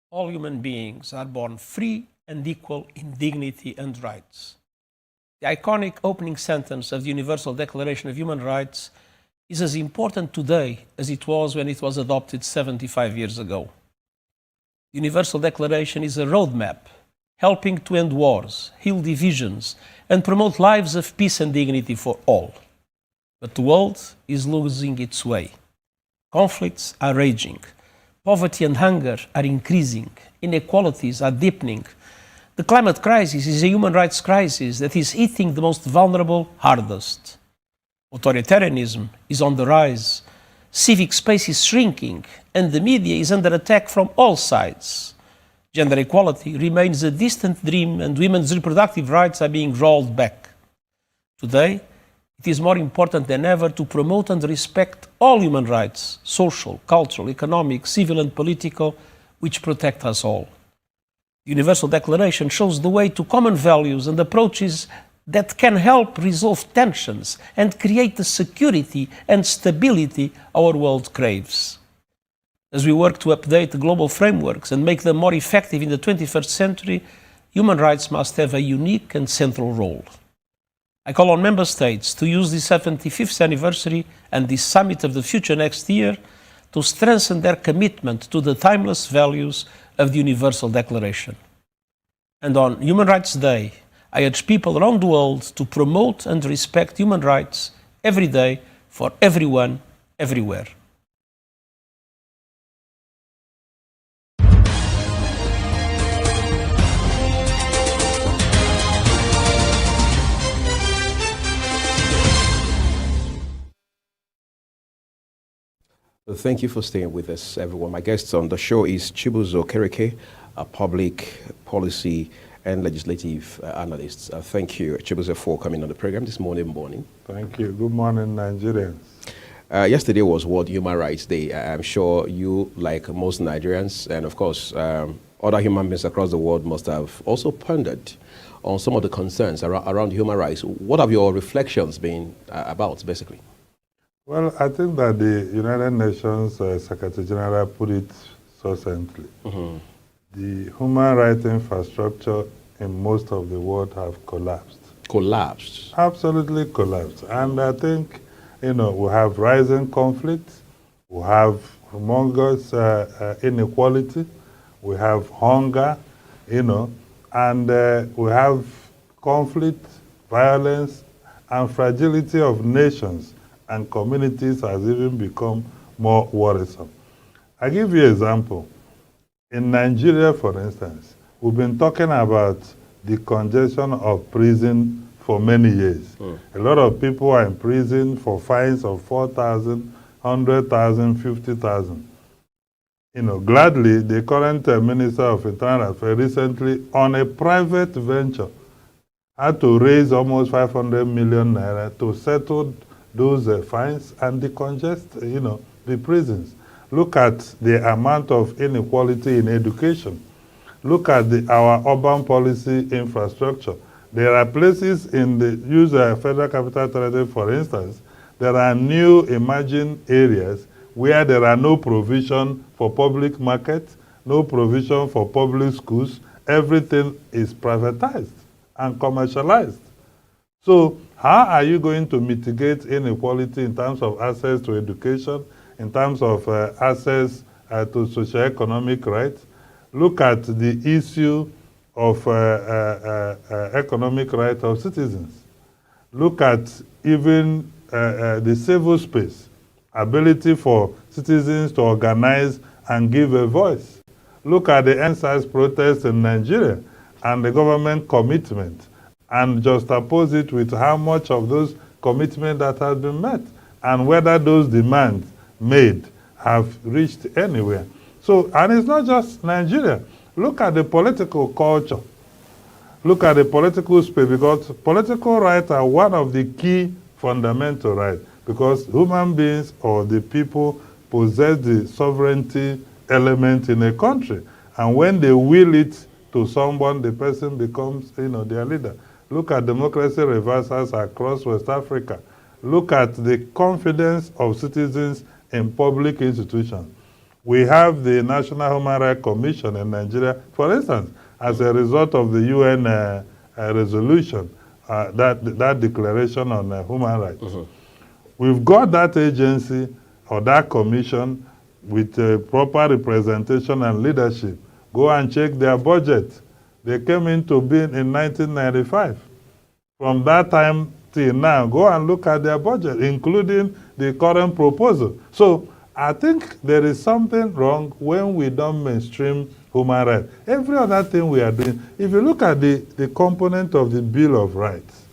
all human beings are born free and equal in dignity and rights. The iconic opening sentence of the Universal Declaration of Human Rights is as important today as it was when it was adopted 75 years ago. The Universal Declaration is a roadmap helping to end wars, heal divisions, and promote lives of peace and dignity for all. But the world is losing its way. Conflicts are raging. Poverty and hunger are increasing. Inequalities are deepening. The climate crisis is a human rights crisis that is hitting the most vulnerable hardest. Authoritarianism is on the rise. Civic space is shrinking, and the media is under attack from all sides. Gender equality remains a distant dream, and women's reproductive rights are being rolled back. Today, it is more important than ever to promote and respect all human rights, social, cultural, economic, civil and political, which protect us all. The Universal Declaration shows the way to common values and approaches that can help resolve tensions and create the security and stability our world craves. As we work to update global frameworks and make them more effective in the 21st century, human rights must have a unique and central role. I call on Member States to use the 75th anniversary and the Summit of the Future next year to strengthen their commitment to the timeless values of the Universal Declaration. And on Human Rights Day, I urge people around the world to promote and respect human rights every day for everyone, everywhere. Thank you for staying with us, everyone. My guest on the show is CHIBUZO Okερeke, a public policy and legislative analyst. Thank you, CHIBUZO, for coming on the program this morning. Thank you. Good morning, Nigerians. Yesterday was World Human Rights Day. I'm sure you, like most Nigerians, and of course, other human beings across the world must have also pondered on some of the concerns around human rights. What have your reflections been about, basically? Well, I think that the United Nations Secretary General put it succinctly. Mm-hmm. The human rights infrastructure in most of the world have collapsed. Collapsed? Absolutely collapsed. And I think, we have rising conflicts, we have humongous inequality, we have hunger, and we have conflict, violence, and fragility of nations and communities has even become more worrisome. I give you an example. In Nigeria, for instance, we've been talking about the congestion of prison for many years. Mm. A lot of people are in prison for fines of 4,000, 100,000, 50,000. Gladly, the current Minister of Internal Affairs recently, on a private venture, had to raise almost 500 million naira to settle those fines and decongest, the prisons. Look at the amount of inequality in education. Look at our urban policy infrastructure. There are places in the Federal Capital Territory, for instance, there are new emerging areas where there are no provision for public markets, no provision for public schools. Everything is privatized and commercialized. So how are you going to mitigate inequality in terms of access to education, in terms of access to socioeconomic rights? Look at the issue of economic rights of citizens. Look at even the civil space, ability for citizens to organize and give a voice. Look at the NSAS protests in Nigeria and the government commitment, and juxtapose it with how much of those commitments that has been met and whether those demands made have reached anywhere. So, and it's not just Nigeria. Look at the political culture. Look at the political space, because political rights are one of the key fundamental rights, because human beings or the people possess the sovereignty element in a country. And when they will it to someone, the person becomes, their leader. Look at democracy reversals across West Africa. Look at the confidence of citizens in public institutions. We have the National Human Rights Commission in Nigeria, for instance, as a result of the UN resolution, that declaration on human rights. We've got that agency or that commission with proper representation and leadership. Go and check their budget. They came into being in 1995. From that time till now, go and look at their budget, including the current proposal. So I think there is something wrong when we don't mainstream human rights. Every other thing we are doing, if you look at the component of the Bill of Rights,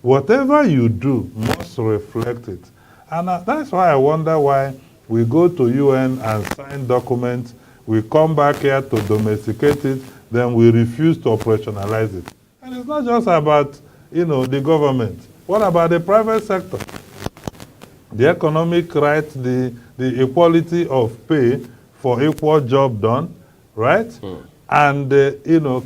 whatever you do must reflect it. And that's why I wonder why we go to UN and sign documents, we come back here to domesticate it, then we refuse to operationalize it. And it's not just about, the government. What about the private sector? The economic rights, the equality of pay for equal job done, right? And,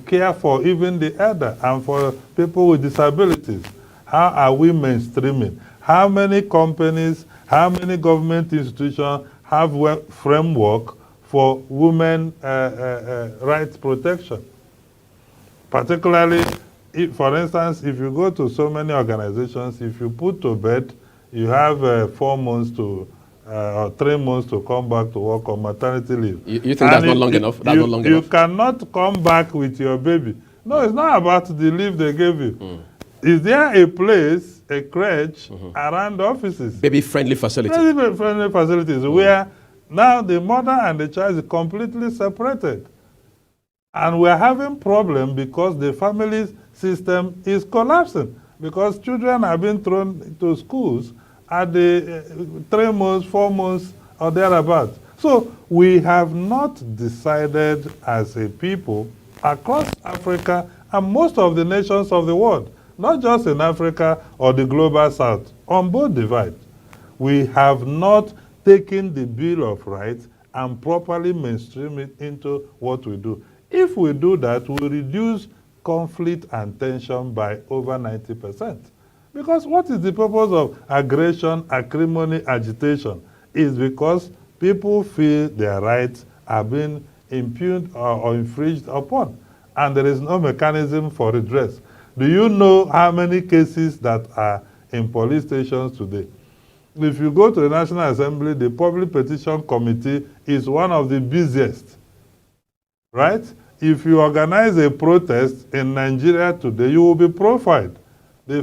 care for even the elder and for people with disabilities. How are we mainstreaming? How many companies, how many government institutions have a framework for women rights protection? Particularly, for instance, if you go to so many organizations, if you put to bed, you have 4 months to or 3 months to come back to work on maternity leave. You think that's not long enough? That's not long enough? You cannot come back with your baby. No, it's not about the leave they gave you. Is there a place, a crèche around offices? Baby-friendly facilities. Baby-friendly facilities where now the mother and the child is completely separated. And we're having problem because the family system is collapsing. Because children are being thrown to schools at the 3 months, 4 months, or thereabouts. So we have not decided as a people across Africa and most of the nations of the world, not just in Africa or the global south, on both divides. We have not taken the Bill of Rights and properly mainstream it into what we do. If we do that, we reduce conflict and tension by over 90%. Because what is the purpose of aggression, acrimony, agitation? Is because people feel their rights are being impugned or infringed upon, and there is no mechanism for redress. Do you know how many cases that are in police stations today? If you go to the National Assembly, the Public Petition Committee is one of the busiest, right? If you organize a protest in Nigeria today, you will be profiled.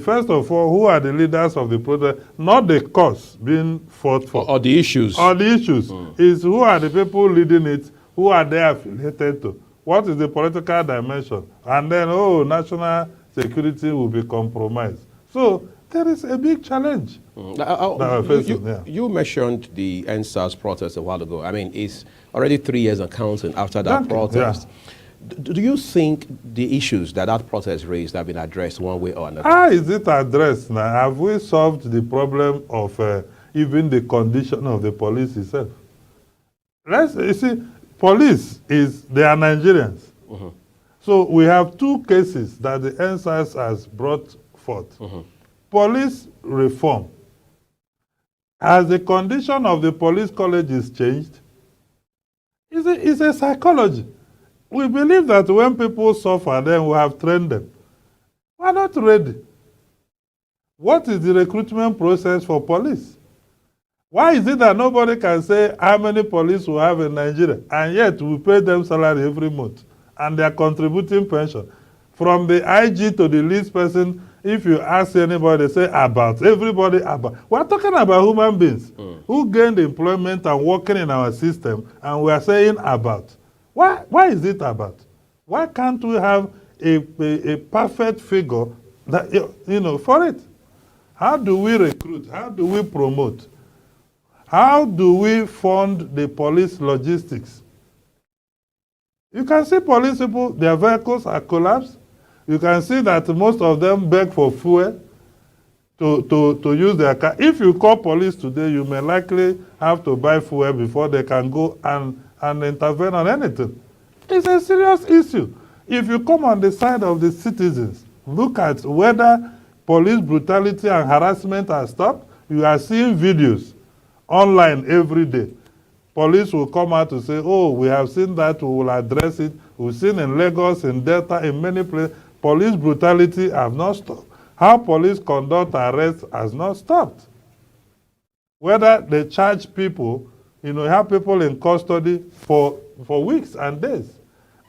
First of all, who are the leaders of the protest? Not the cause being fought for. Or the issues. Or the issues. Is who are the people leading it, who are they affiliated to? What is the political dimension? And then, national security will be compromised. So there is a big challenge that we're facing. You mentioned the NSAS protest a while ago. I mean, it's already 3 years and counting after that protest. Yeah. Do you think the issues that protest raised have been addressed one way or another? How is it addressed now? Have we solved the problem of even the condition of the police itself? You see, police they are Nigerians. So we have 2 cases that the NSAS has brought forth. Police reform. Has the condition of the police colleges changed? It's a psychology. We believe that when people suffer, then we have trained them. We are not ready. What is the recruitment process for police? Why is it that nobody can say how many police we have in Nigeria, and yet we pay them salary every month, and they are contributing pension? From the IG to the least person, if you ask anybody, they say about. Everybody about. We are talking about human beings who gained employment and working in our system, and we are saying about. Why is it about? Why can't we have a perfect figure that, for it? How do we recruit? How do we promote? How do we fund the police logistics? You can see police people, their vehicles are collapsed. You can see that most of them beg for fuel to use their car. If you call police today, you may likely have to buy fuel before they can go and intervene on anything. It's a serious issue. If you come on the side of the citizens, look at whether police brutality and harassment are stopped. You are seeing videos online every day. police will come out to say, oh, we have seen that, we will address it. We've seen in Lagos, in Delta, in many places, police brutality have not stopped. How police conduct arrests has not stopped. Whether they charge people, you have people in custody for weeks and days.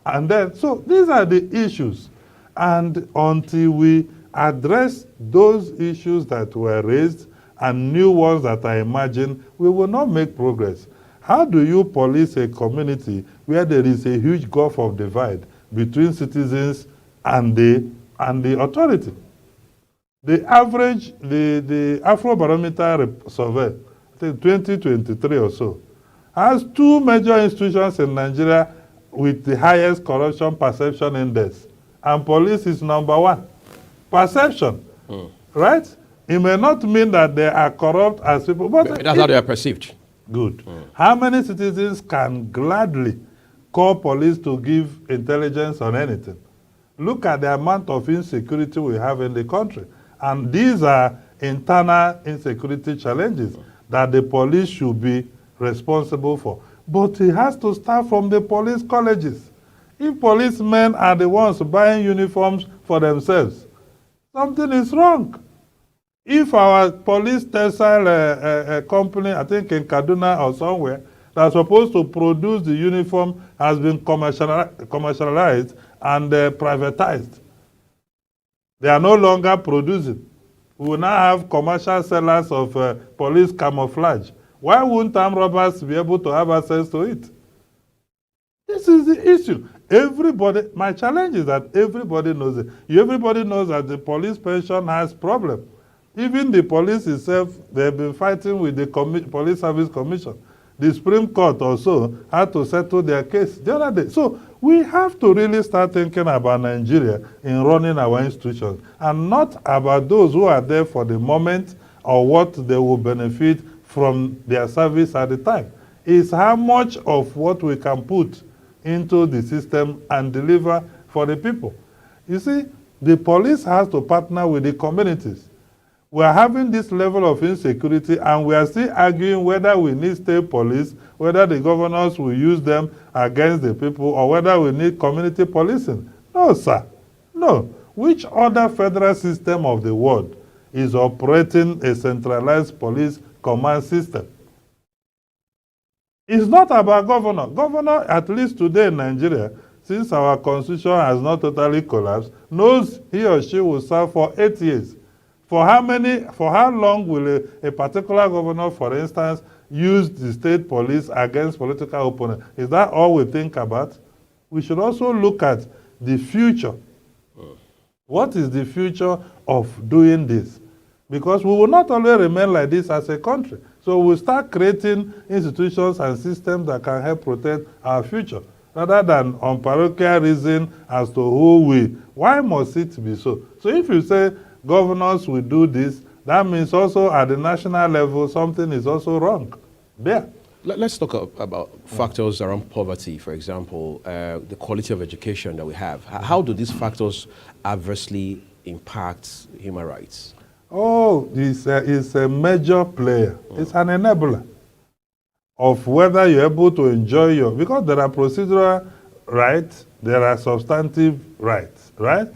And then, so these are the issues. And until we address those issues that were raised and new ones that are emerging, we will not make progress. How do you police a community where there is a huge gulf of divide between citizens and the authority? The average, the Afrobarometer survey, I think 2023 or so, has two major institutions in Nigeria with the highest corruption perception index. And police is number one. Perception, right? It may not mean that they are corrupt as people, but that's how they are perceived. Good. How many citizens can gladly call police to give intelligence on anything? Look at the amount of insecurity we have in the country. And these are internal insecurity challenges that the police should be responsible for. But it has to start from the police colleges. If policemen are the ones buying uniforms for themselves, something is wrong. If our police textile company, I think in Kaduna or somewhere, that's supposed to produce the uniform has been commercialized and privatized, they are no longer producing. We will now have commercial sellers of police camouflage. Why wouldn't armed robbers be able to have access to it? This is the issue. Everybody, my challenge is that everybody knows it. Everybody knows that the police pension has problems. Even the police itself, they've been fighting with the Police Service Commission. The Supreme Court also had to settle their case the other day. So we have to really start thinking about Nigeria in running our institutions and not about those who are there for the moment or what they will benefit from their service at the time. It's how much of what we can put into the system and deliver for the people. You see, the police has to partner with the communities. We are having this level of insecurity and we are still arguing whether we need state police, whether the governors will use them against the people, or whether we need community policing. No, sir. No. Which other federal system of the world is operating a centralized police command system? It's not about governor. Governor, at least today in Nigeria, since our constitution has not totally collapsed, knows he or she will serve for 8 years. For how long will a particular governor, for instance, use the state police against political opponents? Is that all we think about? We should also look at the future. What is the future of doing this? Because we will not only remain like this as a country. So we'll start creating institutions and systems that can help protect our future, rather than on parochial reason as to who we. Why must it be so? So if you say governors will do this, that means also at the national level something is also wrong there. Let's talk about factors around poverty, for example, the quality of education that we have. How do these factors adversely impact human rights? Oh, it's a major player. It's an enabler of whether you're able to enjoy because there are procedural rights, there are substantive rights, right?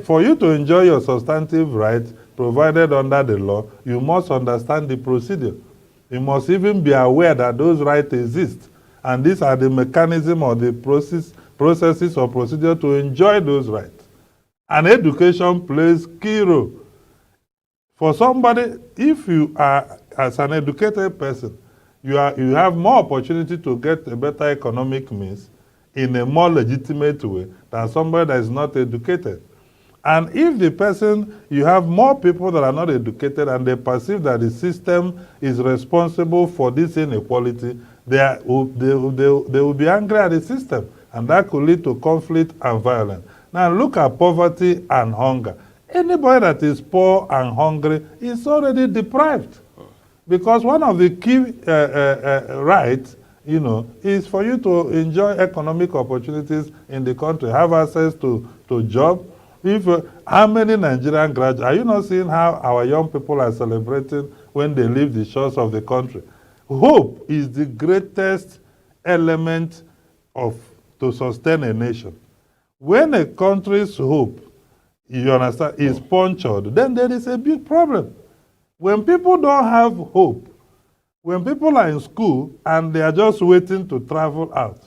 For you to enjoy your substantive rights provided under the law, you must understand the procedure. You must even be aware that those rights exist. And these are the mechanism or the processes or procedure to enjoy those rights. And education plays key role. For somebody, if you are, as an educated person, you have more opportunity to get a better economic means in a more legitimate way than somebody that is not educated. And if the person, you have more people that are not educated and they perceive that the system is responsible for this inequality, they will be angry at the system. And that could lead to conflict and violence. Now look at poverty and hunger. Anybody that is poor and hungry is already deprived. Because one of the key rights, is for you to enjoy economic opportunities in the country, have access to jobs. How many Nigerian graduates, are you not seeing how our young people are celebrating when they leave the shores of the country? Hope is the greatest element to sustain a nation. When a country's hope, you understand, is punctured, then there is a big problem. When people don't have hope, when people are in school and they are just waiting to travel out,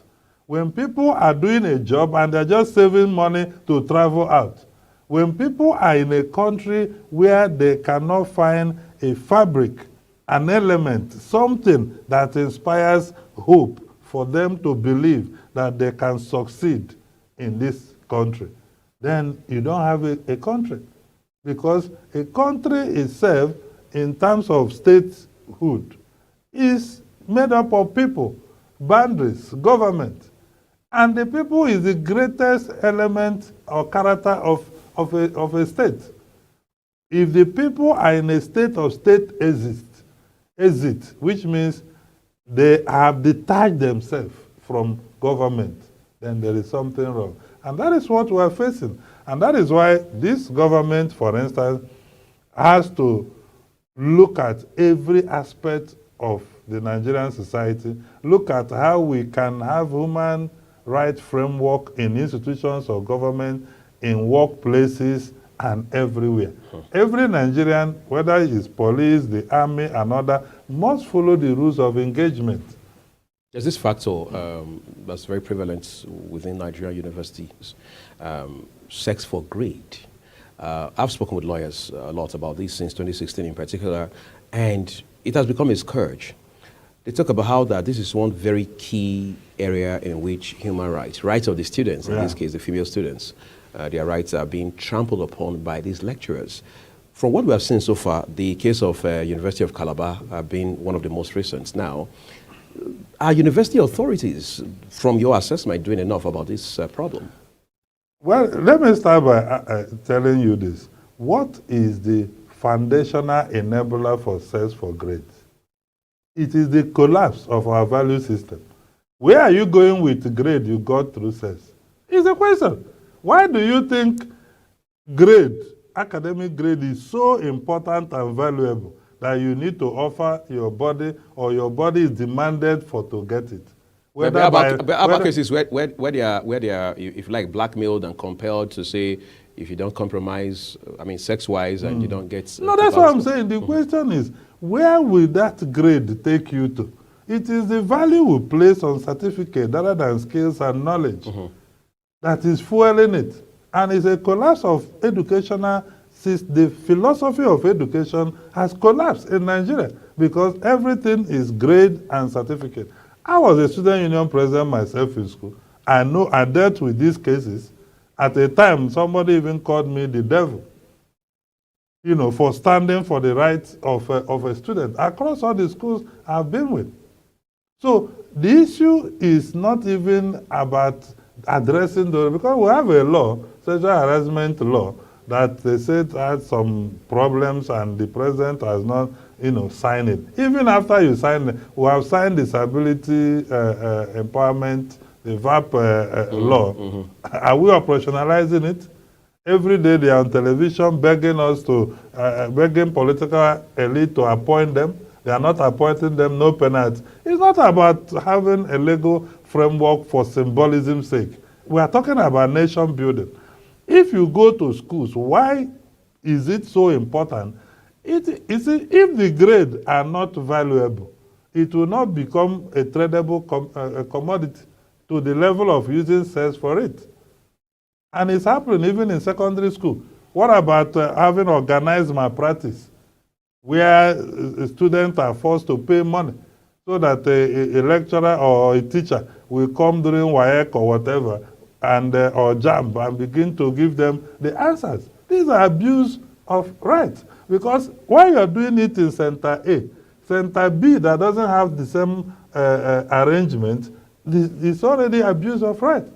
when people are doing a job and they're just saving money to travel out, when people are in a country where they cannot find a fabric, an element, something that inspires hope for them to believe that they can succeed in this country, then you don't have a country. Because a country itself, in terms of statehood, is made up of people, boundaries, government. And the people is the greatest element or character of a state. If the people are in a state of state exit, which means they have detached themselves from government, then there is something wrong. And that is what we are facing. And that is why this government, for instance, has to look at every aspect of the Nigerian society, look at how we can have human rights framework in institutions of government, in workplaces, and everywhere. Every Nigerian, whether it is police, the army, and other, must follow the rules of engagement. There's this factor that's very prevalent within Nigerian universities, sex for grade. I've spoken with lawyers a lot about this since 2016 in particular, and it has become a scourge. They talk about how that this is one very key area in which human rights of the students, in this case the female students, their rights are being trampled upon by these lecturers. From what we have seen so far, the case of University of Calabar being one of the most recent now, are university authorities, from your assessment, doing enough about this problem? Well, let me start by telling you this. What is the foundational enabler for sex for grades? It is the collapse of our value system. Where are you going with the grade you got through sex? It's a question. Why do you think grade, academic grade, is so important and valuable that you need to offer your body, or your body is demanded for to get it? Other cases where they are, if you like, blackmailed and compelled to say, if you don't compromise, I mean, sex-wise, and you don't get... No, that's what I'm saying. The question is, where will that grade take you to? It is the value we place on certificate rather than skills and knowledge that is fueling it. And it's a collapse of educational system. The philosophy of education has collapsed in Nigeria because everything is grade and certificate. I was a student union president myself in school. I know I dealt with these cases. At a time, somebody even called me the devil, you know, for standing for the rights of a student across all the schools I've been with. So the issue is not even about addressing because we have a law, sexual harassment law, that they said had some problems and the president has not, you know, signed it. Even after you sign it, we have signed disability empowerment, the VAP law. Are we operationalizing it? Every day they are on television begging us to, begging political elite to appoint them. They are not appointing them, no penalty. It's not about having a legal framework for symbolism's sake. We are talking about nation building. If you go to schools, why is it so important? If the grades are not valuable, it will not become a tradable commodity to the level of using sex for it. And it's happening even in secondary school. What about having organized malpractice, where students are forced to pay money so that a lecturer or a teacher will come during WAEC or whatever, and or JAMB, and begin to give them the answers? These are abuse of rights. Because while you're doing it in Center A, Center B that doesn't have the same arrangement, it's already abuse of rights,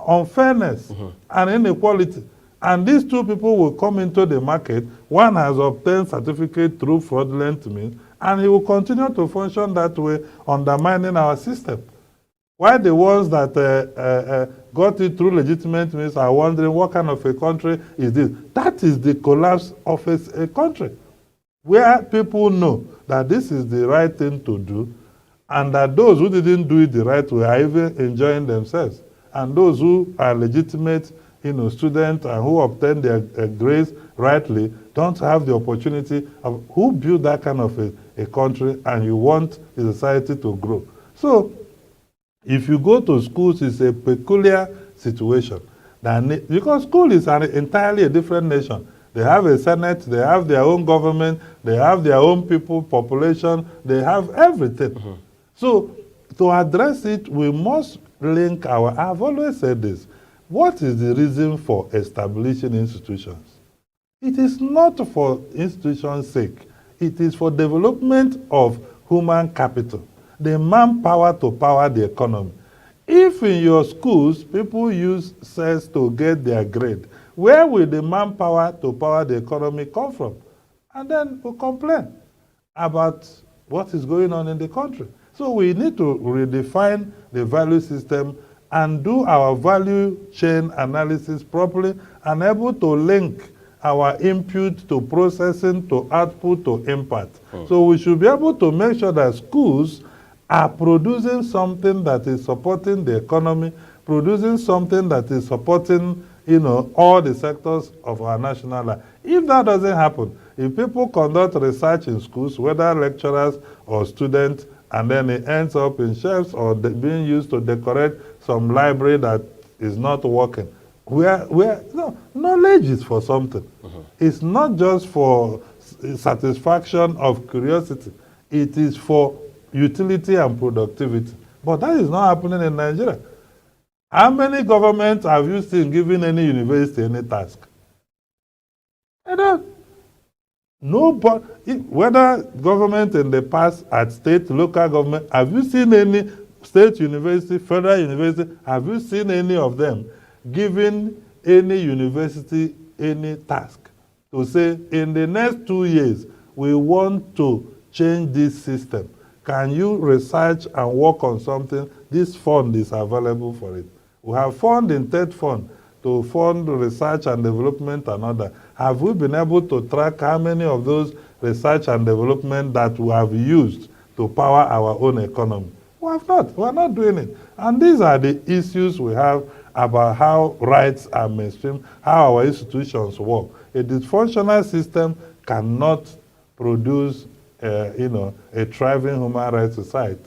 unfairness, and inequality. And these two people will come into the market. One has obtained certificate through fraudulent means, and he will continue to function that way, undermining our system. Why the ones that got it through legitimate means are wondering what kind of a country is this? That is the collapse of a country. where people know that this is the right thing to do, and that those who didn't do it the right way are even enjoying themselves. And those who are legitimate, students and who obtain their grades rightly don't have the opportunity of who built that kind of a country, and you want the society to grow. So if you go to schools, it's a peculiar situation. Because school is entirely a different nation. They have a senate, they have their own government, they have their own people, population, they have everything. Mm-hmm. So to address it, we must link I've always said this, what is the reason for establishing institutions? It is not for institutions' sake. It is for development of human capital, the manpower to power the economy. If in your schools, people use sense to get their grade, where will the manpower to power the economy come from? And then we'll complain about what is going on in the country. So we need to redefine the value system and do our value chain analysis properly and able to link our input to processing, to output, to impact. So we should be able to make sure that schools are producing something that is supporting the economy, producing something that is supporting, all the sectors of our national life. If that doesn't happen, if people conduct research in schools, whether lecturers or students, and then it ends up in shelves or being used to decorate some library that is not working, knowledge is for something. Mm-hmm. It's not just for satisfaction of curiosity. It is for utility and productivity. But that is not happening in Nigeria. How many governments have you seen giving any university any task? I don't. Nobody, whether government in the past at state, local government, have you seen any state university, federal university, have you seen any of them giving any university any task to say, in the next 2 years, we want to change this system. Can you research and work on something? This fund is available for it. We have fund in third fund to fund research and development and other. Have we been able to track how many of those research and development that we have used to power our own economy? We have not. We are not doing it. And these are the issues we have about how rights are mainstream, how our institutions work. A dysfunctional system cannot produce a thriving human rights society.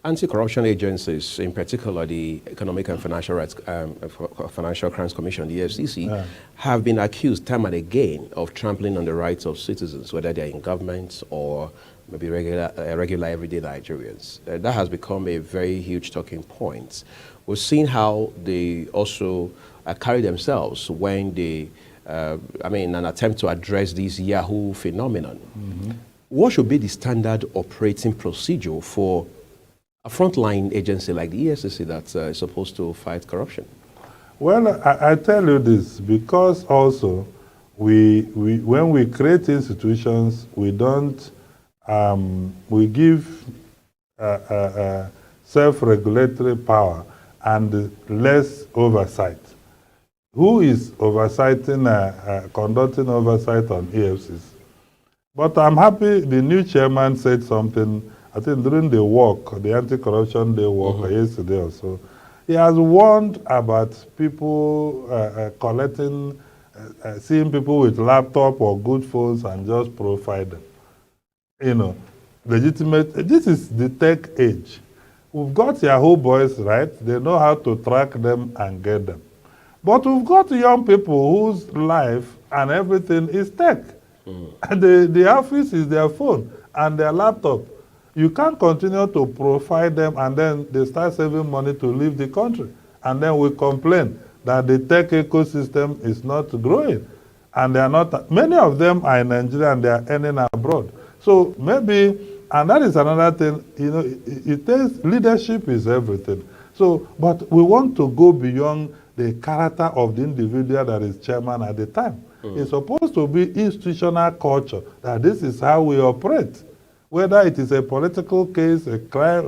Anti-corruption agencies, in particular the Economic and Financial Crimes Commission, the EFCC, have been accused time and again of trampling on the rights of citizens, whether they're in government or maybe regular everyday Nigerians. That has become a very huge talking point. We've seen how they also carry themselves when they, an attempt to address this Yahoo phenomenon. Mm-hmm. What should be the standard operating procedure for a frontline agency like the EFCC that's supposed to fight corruption? Well, I tell you this because also when we create institutions, we don't we give self-regulatory power and less oversight. Who is conducting oversight on EFCC? But I'm happy the new chairman said something, I think during the anti-corruption day walk yesterday or so. He has warned about people collecting, seeing people with laptop or good phones and just profile them. Legitimate. This is the tech age. We've got Yahoo boys, right? They know how to track them and get them. But we've got young people whose life and everything is tech. The office is their phone and their laptop. You can't continue to profile them and then they start saving money to leave the country. And then we complain that the tech ecosystem is not growing. And they are not, many of them are in Nigeria and they are earning abroad. So maybe, and that is another thing, it takes, leadership is everything. So, but we want to go beyond the character of the individual that is chairman at the time. It's supposed to be institutional culture, that this is how we operate. Whether it is a political case, a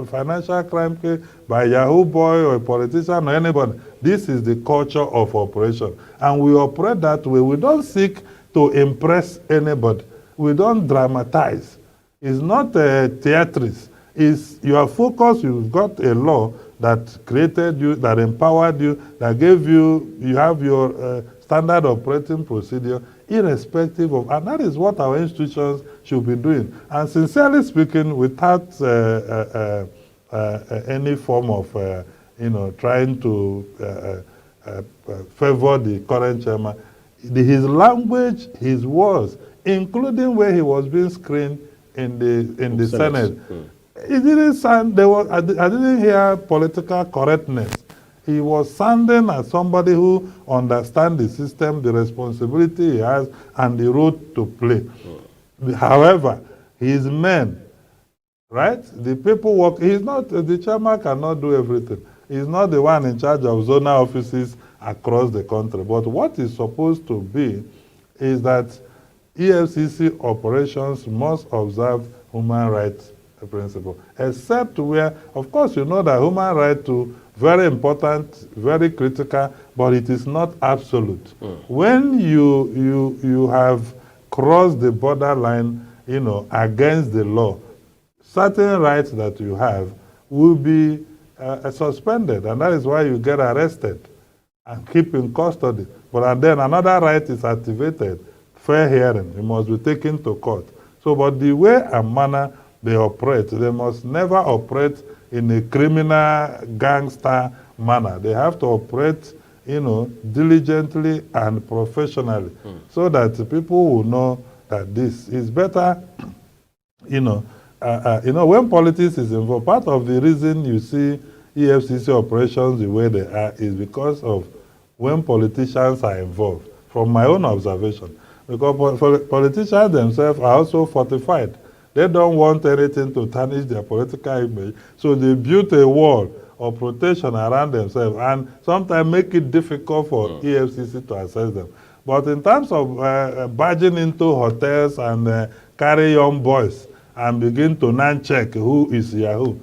financial crime case, by a Yahoo boy or a politician or anybody, this is the culture of operation. And we operate that way. We don't seek to impress anybody. We don't dramatize. It's not theatrics. It's you are focused. You've got a law that created you, that empowered you, that gave you, you have your standard operating procedure, irrespective of, and that is what our institutions should be doing. And sincerely speaking, without any form of, trying to favor the current chairman, his language, his words, including where he was being screened in the Senate. It didn't sound, I didn't hear political correctness. He was sounding as somebody who understands the system, the responsibility he has, and the role to play. However, his men, right? The people work, the chairman cannot do everything. He's not the one in charge of zonal offices across the country. But what is supposed to be is that EFCC operations must observe human rights principle, except where, of course, you know that human rights to very important, very critical, but it is not absolute. When you have crossed the borderline, against the law, certain rights that you have will be suspended, and that is why you get arrested and keep in custody. But then another right is activated, fair hearing. You must be taken to court. So, but the way and manner they operate, they must never operate in a criminal gangster manner. They have to operate, diligently and professionally, so that people will know that this is better. When politics is involved, part of the reason you see EFCC operations the way they are is because of when politicians are involved, from my own observation. Because politicians themselves are also fortified. They don't want anything to tarnish their political image, so they build a wall of protection around themselves and sometimes make it difficult for EFCC to access them. But in terms of barging into hotels and carry young boys and begin to non-check who is Yahoo,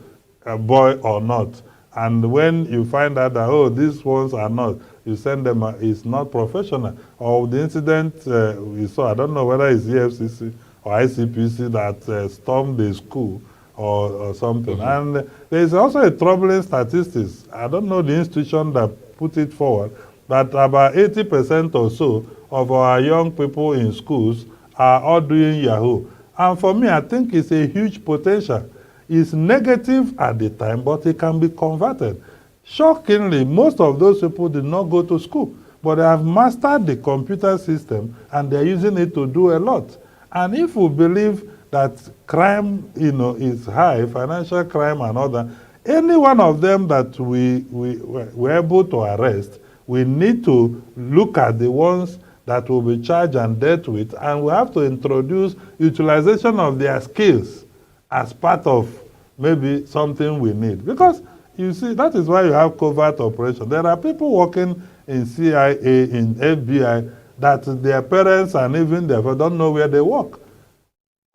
a boy or not, and when you find out that, oh, these ones are not, you send them, it's not professional. Or the incident we saw, I don't know whether it's EFCC or ICPC that stormed the school or something. And there's also a troubling statistics. I don't know the institution that put it forward, that about 80% or so of our young people in schools are all doing Yahoo. And for me, I think it's a huge potential. It's negative at the time, but it can be converted. Shockingly, most of those people did not go to school, but they have mastered the computer system and they're using it to do a lot. And if we believe that crime, is high, financial crime and other, any one of them that we were able to arrest, we need to look at the ones that will be charged and dealt with, and we have to introduce utilization of their skills as part of maybe something we need. Because, you see, that is why you have covert operation. There are people working in CIA, in FBI, that their parents and even their friends don't know where they work.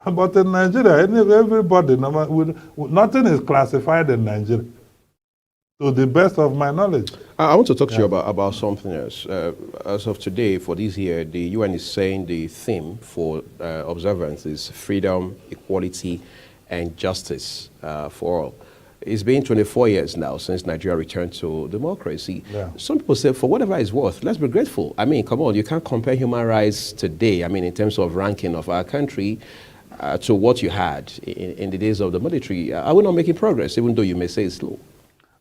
But in Nigeria, everybody, nothing is classified in Nigeria, to the best of my knowledge. I want to talk to you about something else. As of today, for this year, the UN is saying the theme for observance is freedom, equality, and justice for all. It's been 24 years now since Nigeria returned to democracy. Yeah. Some people say, for whatever it's worth, let's be grateful. I mean, come on, you can't compare human rights today, I mean, in terms of ranking of our country, to what you had in the days of the military. Are we not making progress, even though you may say it's slow?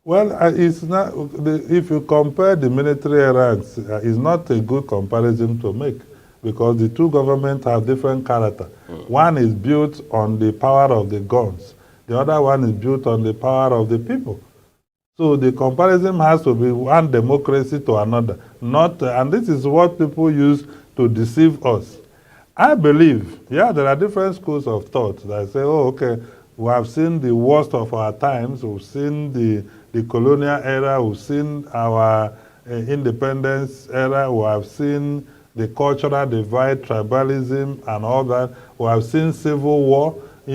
Well, it's not. If you compare the military ranks, it's not a good comparison to make, because the two governments have different character. One is built on the power of the guns. The other one is built on the power of the people. So the comparison has to be one democracy to another. And this is what people use to deceive us. I believe, there are different schools of thought that say, oh, okay, we have seen the worst of our times, we've seen the colonial era, we've seen our independence era, we have seen the cultural divide, tribalism, and all that. We have seen civil war. We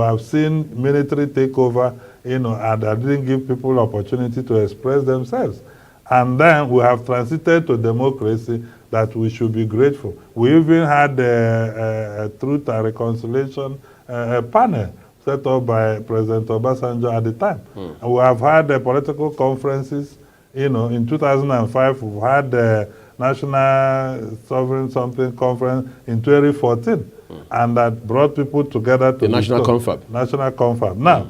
have seen military takeover, and that didn't give people opportunity to express themselves. And then we have transited to democracy, that we should be grateful. We even had a Truth and Reconciliation panel set up by President Obasanjo at the time. And we have had political conferences. You know, in 2005, we've had the National Sovereign Something Conference in 2014, and that brought people together to the National Confab. National Confab. Now,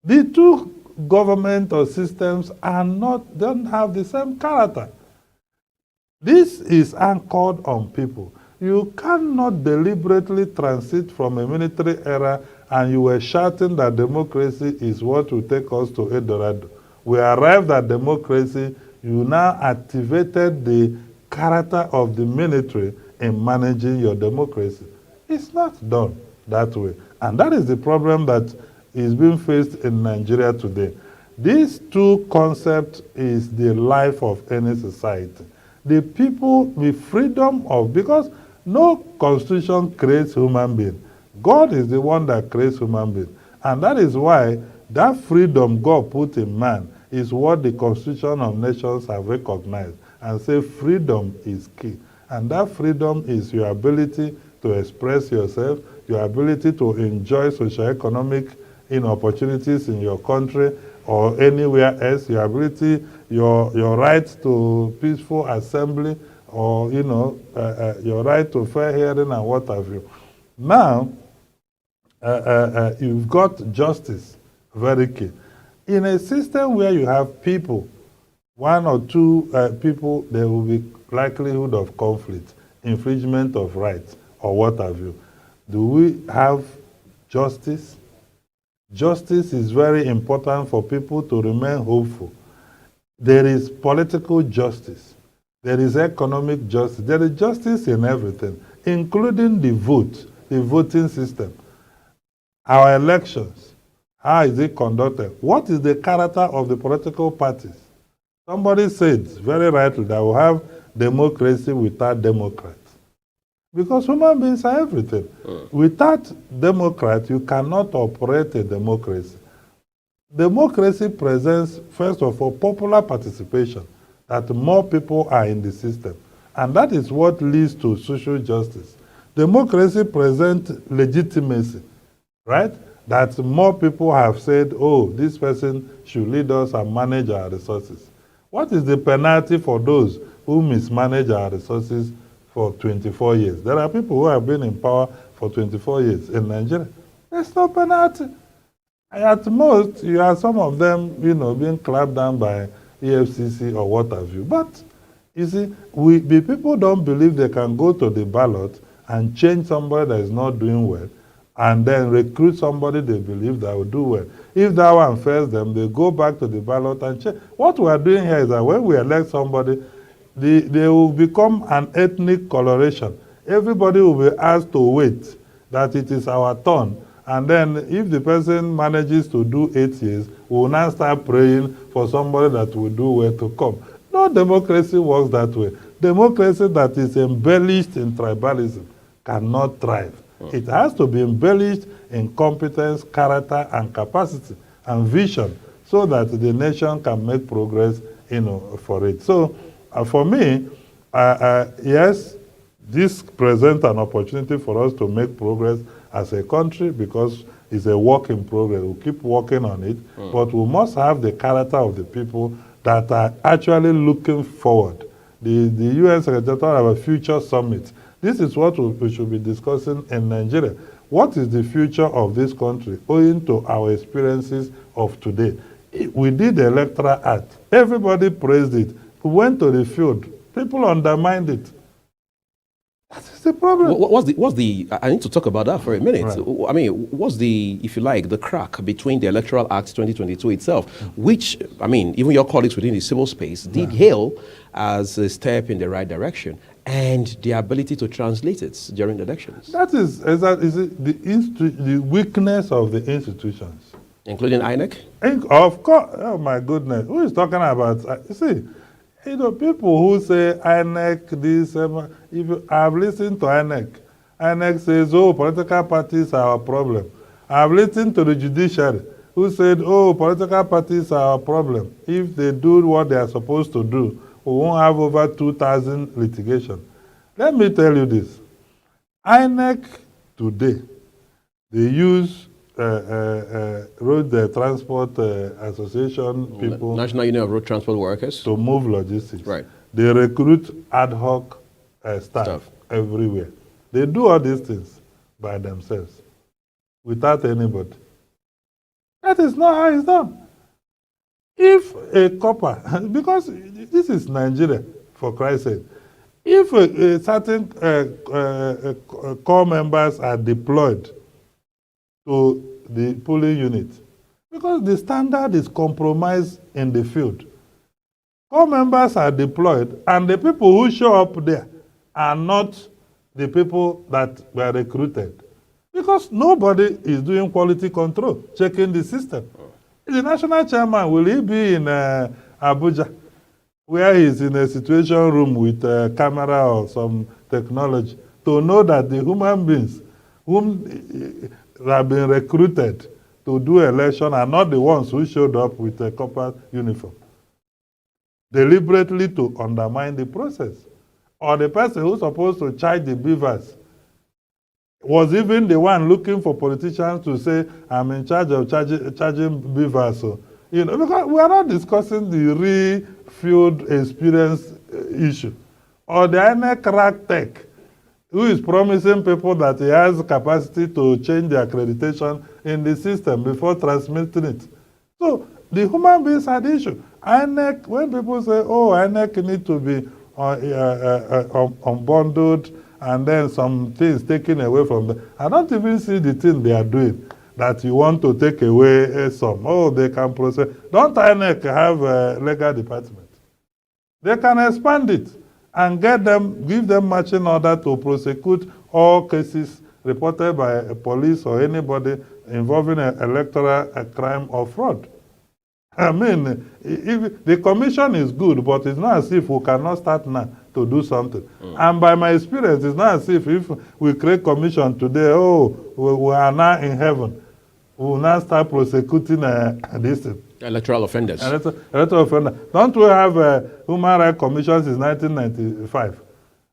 the two government or systems don't have the same character. This is anchored on people. You cannot deliberately transit from a military era and you were shouting that democracy is what will take us to Eldorado. We arrived at democracy, you now activated the character of the military in managing your democracy. It's not done that way. And that is the problem that is being faced in Nigeria today. These two concepts is the life of any society. The people, the freedom of, because no constitution creates human being. God is the one that creates human being. And that is why that freedom God put in man is what the Constitution of Nations have recognized and say freedom is key. And that freedom is your ability to express yourself, your ability to enjoy socio-economic opportunities in your country or anywhere else, your ability, your right to peaceful assembly, or your right to fair hearing and what have you. Now, you've got justice, very key. In a system where you have people, one or two people, there will be likelihood of conflict, infringement of rights, or what have you. Do we have justice? Justice is very important for people to remain hopeful. There is political justice. There is economic justice. There is justice in everything, including the vote, the voting system. Our elections, how is it conducted? What is the character of the political parties? Somebody said very rightly that we have democracy without Democrats. Because human beings are everything. Without Democrats, you cannot operate a democracy. Democracy presents, first of all, popular participation, that more people are in the system. And that is what leads to social justice. Democracy presents legitimacy, right? That more people have said, oh, this person should lead us and manage our resources. What is the penalty for those who mismanage our resources for 24 years? There are people who have been in power for 24 years in Nigeria. There's no penalty. At most, you have some of them, being clapped down by EFCC or what have you. But, you see, the people don't believe they can go to the ballot and change somebody that is not doing well and then recruit somebody they believe that will do well. If that one fails them, they go back to the ballot and change. What we are doing here is that when we elect somebody, they will become an ethnic coloration. Everybody will be asked to wait that it is our turn. And then if the person manages to do 8 years, we will now start praying for somebody that will do well to come. No democracy works that way. Democracy that is embellished in tribalism cannot thrive. It has to be embellished in competence, character, and capacity, and vision, so that the nation can make progress, for it. So, for me, yes, this presents an opportunity for us to make progress as a country because it's a work in progress. We'll keep working on it, but we must have the character of the people that are actually looking forward. The UN Secretary of a future summit. This is what we should be discussing in Nigeria. What is the future of this country owing to our experiences of today? We did the Electoral Act. Everybody praised it. We went to the field. People undermined it. That is the problem. What's the I need to talk about that for a minute. Right. I mean, what's the, if you like, the crack between the Electoral Act 2022 itself, which, I mean, even your colleagues within the civil space did hail as a step in the right direction, and the ability to translate it during the elections? That is the weakness of the institutions. Including INEC? Of course. Oh, my goodness. Who is talking about? You see, people who say INEC, this, if I've listened to INEC, INEC says, oh, political parties are our problem. I've listened to the judiciary, who said, oh, political parties are our problem. If they do what they are supposed to do, we won't have over 2,000 litigation. Let me tell you this. INEC today, they use Road Transport Association people. National Union of Road Transport Workers. To move logistics. Right. They recruit ad hoc staff everywhere. They do all these things by themselves, without anybody. That is not how it's done. If a copper, because this is Nigeria, for Christ's sake, if a certain core members are deployed to the polling unit, because the standard is compromised in the field, core members are deployed, and the people who show up there are not the people that were recruited. Because nobody is doing quality control, checking the system. The national chairman, will he be in Abuja, where he's in a situation room with a camera or some technology, to know that the human beings whom have been recruited to do election are not the ones who showed up with a copper uniform, deliberately to undermine the process? Or the person who's supposed to charge the beavers was even the one looking for politicians to say, I'm in charge of charging beavers. So, you know, because we are not discussing the real field experience issue. Or the INEC crack tech, who is promising people that he has capacity to change the accreditation in the system before transmitting it. So the human beings are the issue. INEC, when people say, oh, INEC need to be unbundled, and then some things taken away from them. I don't even see the thing they are doing that you want to take away some. Oh, they can process. Don't INEC have a legal department? They can expand it and give them marching order to prosecute all cases reported by a police or anybody involving an electoral crime or fraud. I mean, if the commission is good, but it's not as if we cannot start now to do something. And by my experience, it's not as if we create commission today, oh, we are now in heaven. We will now start prosecuting this thing. Electoral offenders. Electoral offenders. Don't we have a human rights commission since 1995?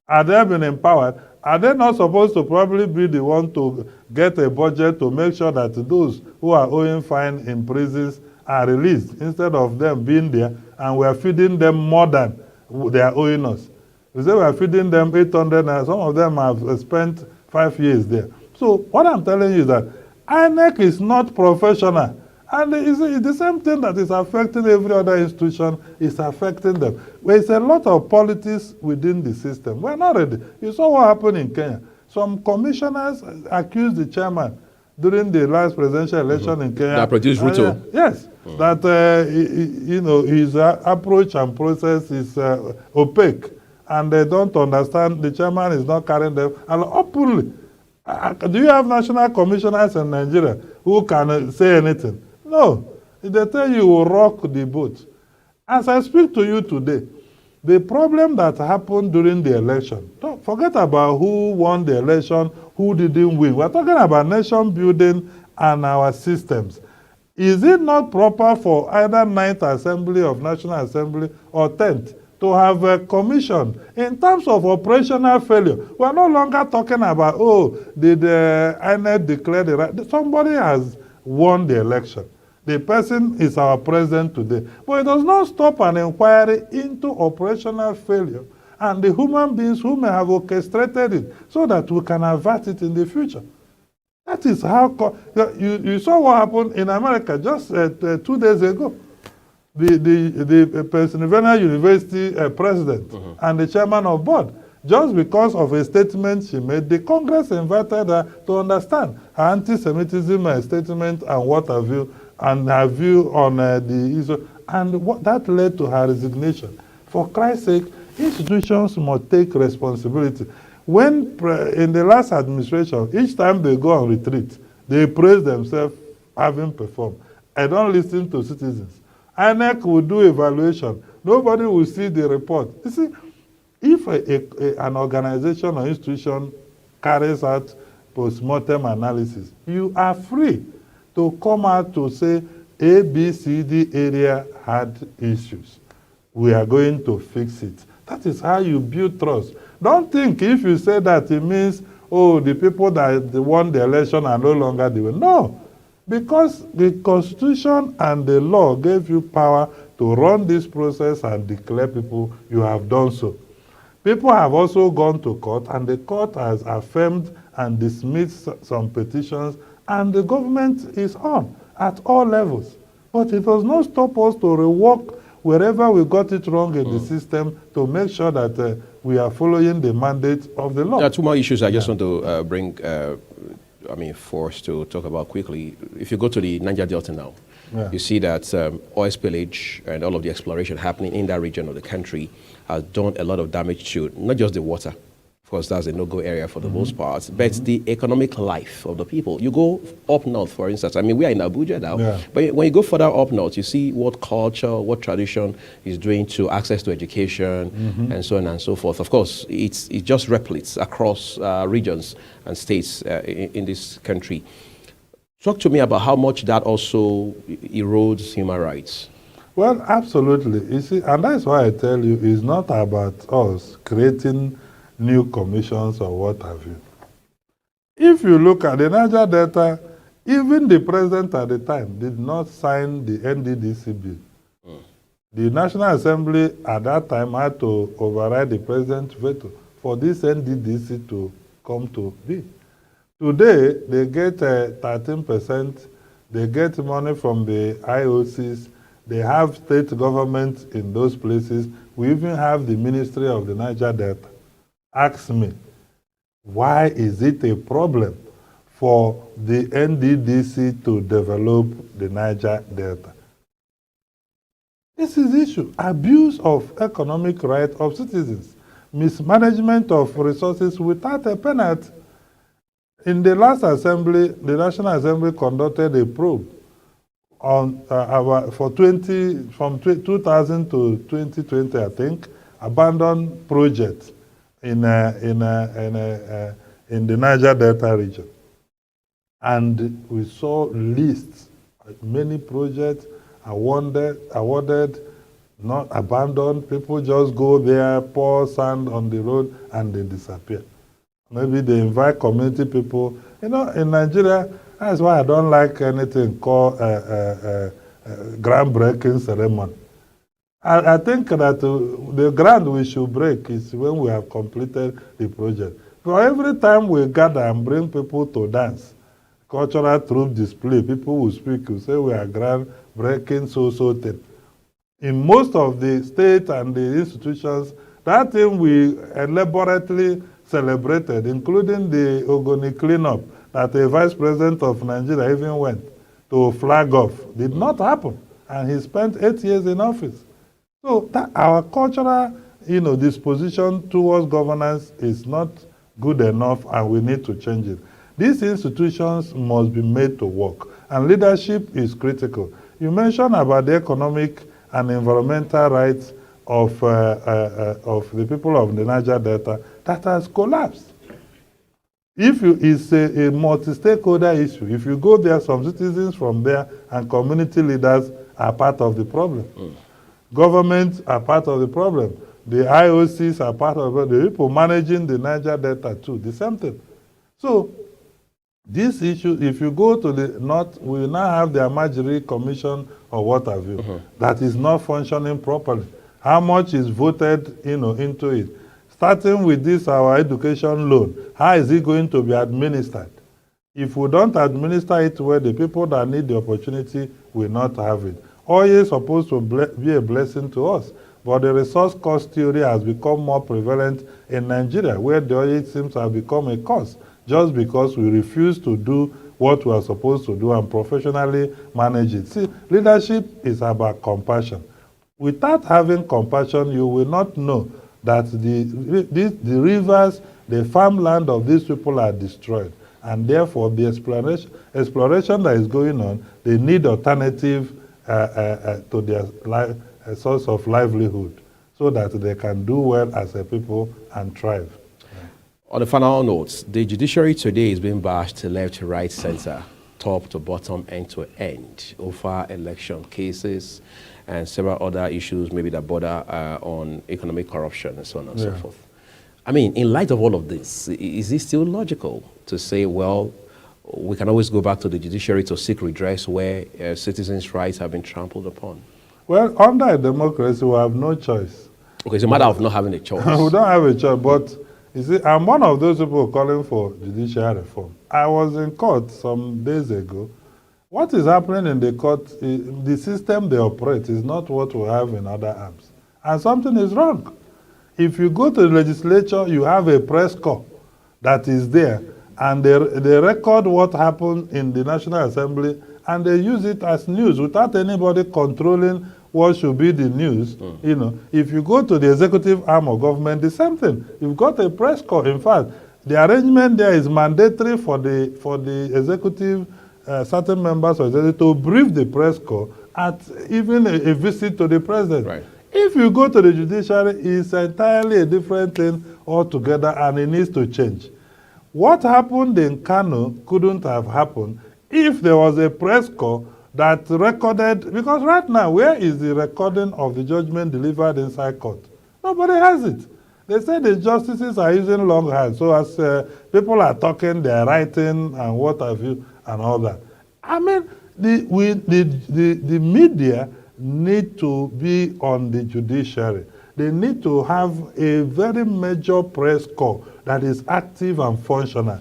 Are they been empowered? Are they not supposed to probably be the one to get a budget to make sure that those who are owing fine in prisons are released, instead of them being there and we are feeding them more than they are owing us? We say we are feeding them 800 and some of them have spent 5 years there. So what I'm telling you is that INEC is not professional. And it's the same thing that is affecting every other institution is affecting them. There's a lot of politics within the system. We're not ready. You saw what happened in Kenya. Some commissioners accused the chairman during the last presidential election in Kenya. That produced Ruto. Yes. That, you know, his approach and process is opaque. And they don't understand. The chairman is not carrying them. And openly, do you have national commissioners in Nigeria who can say anything? No. They tell you will rock the boat. As I speak to you today, the problem that happened during the election, don't forget about who won the election, who didn't win. We're talking about nation building and our systems. Is it not proper for either 9th Assembly of National Assembly or 10th to have a commission in terms of operational failure? We're no longer talking about, oh, did INEC declare the right? Somebody has won the election. The person is our president today. But it does not stop an inquiry into operational failure and the human beings who may have orchestrated it so that we can avert it in the future. That is how, you saw what happened in America just 2 days ago. The Pennsylvania University president and the chairman of board, just because of a statement she made, the Congress invited her to understand her anti-Semitism statement and what have you, and her view on the issue, and that led to her resignation. For Christ's sake, institutions must take responsibility. When in the last administration, each time they go on retreat, they praise themselves having performed. I don't listen to citizens. INEC will do evaluation. Nobody will see the report. You see, if an organization or institution carries out post-mortem analysis, you are free to come out to say A, B, C, D area had issues. we are going to fix it. That is how you build trust. Don't think if you say that it means, oh, the people that won the election are no longer the one. No, because the Constitution and the law gave you power to run this process and declare people you have done so. People have also gone to court, and the court has affirmed and dismissed some petitions, and the government is on at all levels. But it does not stop us to rework wherever we got it wrong in the system to make sure that we are following the mandate of the law. There are two more issues I just want to bring, force to talk about quickly. If you go to the Niger Delta now, you see that oil spillage and all of the exploration happening in that region of the country has done a lot of damage to not just the water. Of course, that's a no-go area for the most part, but the economic life of the people. You go up north, for instance. I mean, we are in Abuja now, but when you go further up north, you see what culture, what tradition is doing to access to education, and so on and so forth. Of course, it just replicates across regions and states in this country. Talk to me about how much that also erodes human rights. Well, absolutely. You see, and that's why I tell you, it's not about us creating new commissions or what have you. If you look at the Niger Delta, even the president at the time did not sign the NDDC bill. The National Assembly at that time had to override the president's veto for this NDDC to come to be. Today, they get 13%, they get money from the IOCs, they have state governments in those places. We even have the Ministry of the Niger Delta. Ask me, why is it a problem for the NDDC to develop the Niger Delta? This is the issue. Abuse of economic rights of citizens. Mismanagement of resources without a penalty. In the last assembly, the National Assembly conducted a probe on from 2000 to 2020, I think, abandoned projects in the Niger Delta region. And we saw lists, many projects awarded, not abandoned. People just go there, pour sand on the road, and they disappear. Maybe they invite community people. You know, in Nigeria, that's why I don't like anything called groundbreaking ceremony. I think that the ground we should break is when we have completed the project. For every time we gather and bring people to dance, cultural troop display, people will speak, will say we are groundbreaking so thing. In most of the states and the institutions, that thing we elaborately celebrated, including the Ogoni cleanup that the Vice President of Nigeria even went to flag off, did not happen. And he spent 8 years in office. So our cultural disposition towards governance is not good enough, and we need to change it. These institutions must be made to work, and leadership is critical. You mentioned about the economic and environmental rights of the people of the Niger Delta that has collapsed. It's a multi-stakeholder issue. If you go there, some citizens from there and community leaders are part of the problem. Governments are part of the problem. The IOCs are part of it. The people managing the Niger Delta too, the same thing. So this issue, if you go to the north, we now have the Amajiri Commission or what have you, that is not functioning properly. How much is voted into it? Starting with this, our education loan, how is it going to be administered? If we don't administer it well, the people that need the opportunity will not have it. Oil is supposed to be a blessing to us, but the resource cost theory has become more prevalent in Nigeria, where the oil seems to have become a cost, just because we refuse to do what we are supposed to do and professionally manage it. See, leadership is about compassion. Without having compassion, you will not know that the rivers, the farmland of these people are destroyed. And therefore, the exploration that is going on, they need alternative to their source of livelihood so that they can do well as a people and thrive. On the final note, the judiciary today is being bashed left, right, center, top to bottom, end to end, over election cases and several other issues maybe that border on economic corruption and so on and so forth. I mean, in light of all of this, is it still logical to say, well, we can always go back to the judiciary to seek redress where citizens' rights have been trampled upon? Well, under a democracy, we have no choice. Okay, it's a matter of not having a choice. We don't have a choice, but you see, I'm one of those people calling for judicial reform. I was in court some days ago. What is happening in the court, the system they operate is not what we have in other arms. And something is wrong. If you go to the legislature, you have a press corps that is there, and they record what happened in the National Assembly, and they use it as news without anybody controlling what should be the news. You know, if you go to the executive arm of government, the same thing. You've got a press corps. In fact, the arrangement there is mandatory for the executive, certain members of the executive to brief the press corps at even a visit to the president. Right. If you go to the judiciary, it's entirely a different thing altogether, and it needs to change. What happened in Kano couldn't have happened if there was a press corps that recorded, because right now, where is the recording of the judgment delivered inside court? Nobody has it. They say the justices are using longhand, so as people are talking, they are writing and what have you and all that. I mean, the media need to be on the judiciary. They need to have a very major press corps that is active and functional.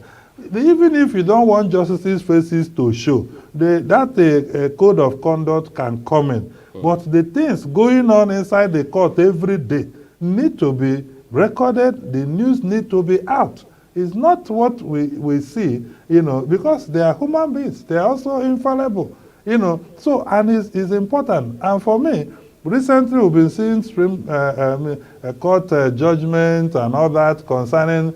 Even if you don't want justices' faces to show, that code of conduct can come in. But the things going on inside the court every day need to be recorded. The news need to be out. It's not what we see, you know, because they are human beings. They are also infallible, you know. So, and it's important. And for me, recently we've been seeing court judgment and all that concerning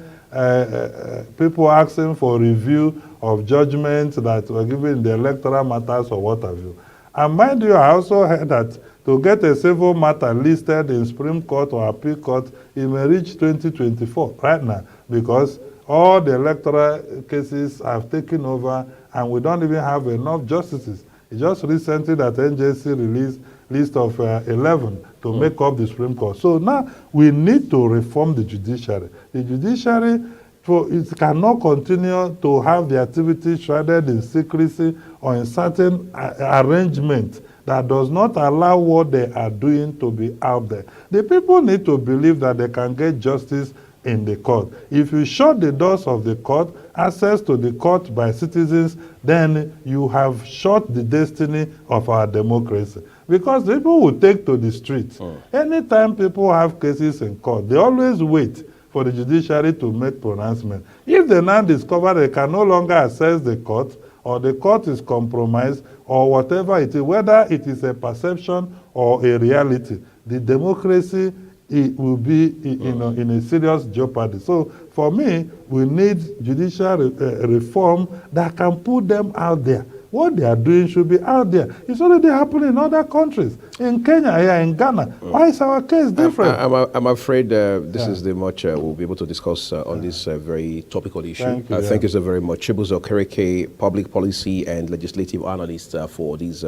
people asking for review of judgments that were given in the electoral matters or what have you. And mind you, I also heard that to get a civil matter listed in Supreme Court or Appeal Court, it may reach 2024 right now, because all the electoral cases have taken over and we don't even have enough justices. It's just recently that NJC released list of 11 to make up the Supreme Court. So now we need to reform the judiciary. The judiciary it cannot continue to have the activity shrouded in secrecy or in certain arrangement that does not allow what they are doing to be out there. The people need to believe that they can get justice in the court. If you shut the doors of the court, access to the court by citizens, then you have shut the destiny of our democracy. Because people will take to the streets. Anytime people have cases in court, they always wait for the judiciary to make pronouncement. If they now discover they can no longer access the court, or the court is compromised, or whatever it is, whether it is a perception or a reality, the democracy will be in a serious jeopardy. So for me, we need judicial reform that can put them out there. What they are doing should be out there. It's already happening in other countries. In Kenya, here, in Ghana. Why is our case different? I'm afraid this is the much we'll be able to discuss on this very topical issue. Thank you so very much. CHIBUZO Okερeke, public policy and legislative analyst, for these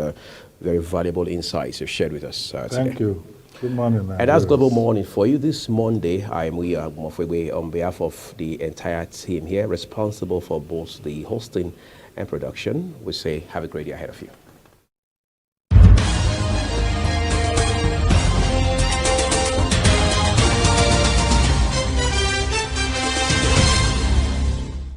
very valuable insights you've shared with us today. Thank you. Good morning. And that's Global Morning for you this Monday. We are Mofwegwe on behalf of the entire team here, responsible for both the hosting and production. We say have a great day ahead of you.